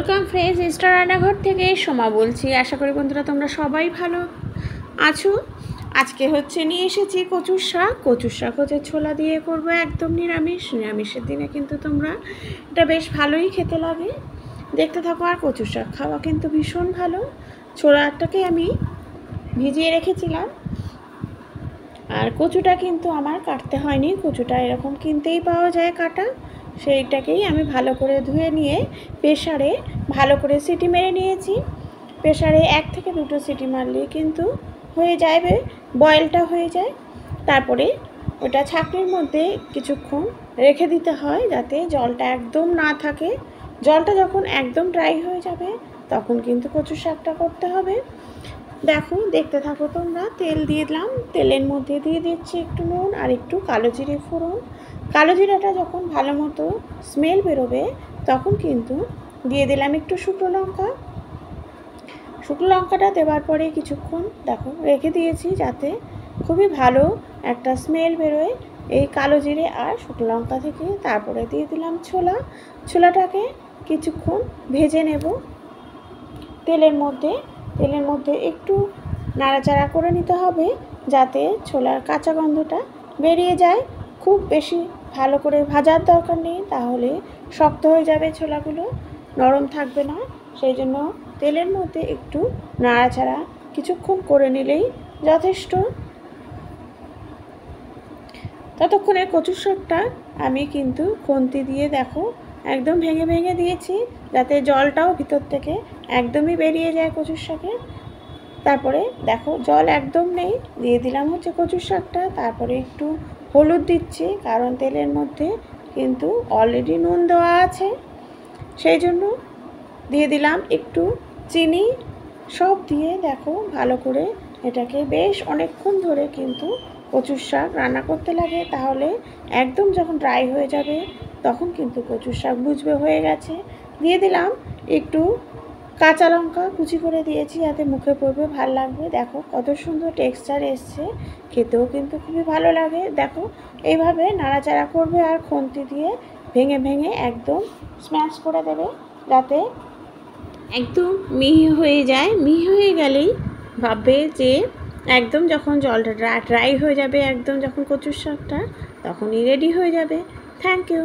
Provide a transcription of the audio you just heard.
Welcome friends, star রান্নাঘর থেকে সোমা বলছি। আশা করি বন্ধুরা তোমরা সবাই ভালো আছো। আজকে নিয়ে এসেছি কচুর শাক হচ্ছে ছোলা দিয়ে করবো, একদম নিরামিষের দিনে কিন্তু তোমরা এটা বেশ ভালোই খেতে লাগে। দেখতে থাকো। আর কচুর শাক খাওয়া কিন্তু ভীষণ ভালো। ছোলাটাকে আমি ভিজিয়ে রেখেছিলাম, আর কচুটা কিন্তু আমার কাটতে হয়নি। কচুটা এরকম কিনতেই পাওয়া যায় কাটা। সেইটাকেই আমি ভালো করে ধুয়ে নিয়ে প্রেসারে ভালো করে সিটি মেরে নিয়েছি। প্রেসারে 1 থেকে 2টো সিটি মারলেই কিন্তু হয়ে যাবে, বয়েলটা হয়ে যায়। তারপরে ওটা ছাঁকনির মধ্যে কিছুক্ষণ রেখে দিতে হয় যাতে জলটা একদম না থাকে। জলটা যখন একদম ড্রাই হয়ে যাবে তখন কিন্তু কচু শাকটা করতে হবে। দেখো, দেখতে থাকো তোমরা। তেল দিয়ে দিলাম, তেলের মধ্যে দিয়ে দিচ্ছি একটু নুন আর একটু কালো জিরে ফোড়ন। কালো জিরাটা যখন ভালো মতো স্মেল বেরোবে তখন কিন্তু দিয়ে দিলাম একটু শুকনো লঙ্কা। শুকনো লঙ্কাটা দেওয়ার পরে কিছুক্ষণ দেখো রেখে দিয়েছি যাতে খুবই ভালো একটা স্মেল বেরোয় এই কালো জিরে আর শুকনো লঙ্কা থেকে। তারপরে দিয়ে দিলাম ছোলাটাকে কিছুক্ষণ ভেজে নেব তেলের মধ্যে একটু নাড়াচাড়া করে নিতে হবে যাতে ছোলার কাঁচা গন্ধটা বেরিয়ে যায়। খুব বেশি ভালো করে ভাজার দরকার নেই, তাহলে শক্ত হয়ে যাবে, ছোলাগুলো নরম থাকবে না। সেই জন্য তেলের মধ্যে একটু নাড়াচাড়া কিছুক্ষণ করে নিলেই যথেষ্ট। ততক্ষণে কচুর শাকটা আমি কিন্তু খুন্তি দিয়ে দেখো একদম ভেঙে ভেঙে দিয়েছি যাতে জলটাও ভিতর থেকে একদমই বেরিয়ে যায় কচুর শাকে। তারপরে দেখো জল একদম নেই, দিয়ে দিলাম কচুর শাকটা। তারপরে একটু হলুদ দিচ্ছি, কারণ তেলের মধ্যে কিন্তু অলরেডি নুন দেওয়া আছে, সেই জন্য দিয়ে দিলাম একটু চিনি। সব দিয়ে দেখো ভালো করে এটাকে বেশ অনেকক্ষণ ধরে কিন্তু কচুর শাক রান্না করতে লাগে, তাহলে একদম যখন ড্রাই হয়ে যাবে তখন কিন্তু কচুর শাক বুঝবে হয়ে গেছে। দিয়ে দিলাম একটু কাঁচা লঙ্কা কুচি করে দিয়েছি যাতে মুখে পড়বে ভাল লাগবে। দেখো কত সুন্দর টেক্সচার এসছে, খেতেও কিন্তু খুবই ভালো লাগে। দেখো এইভাবে নাড়াচাড়া করবে আর খুন্তি দিয়ে ভেঙে ভেঙে একদম স্ম্যাশ করে দেবে যাতে একদম মিহি হয়ে যায়। মিহি হয়ে গেলেই ভাববে যে একদম যখন জলটা ড্রাই হয়ে যাবে, একদম যখন কচুর শাকটা, তখনই রেডি হয়ে যাবে। Thank you.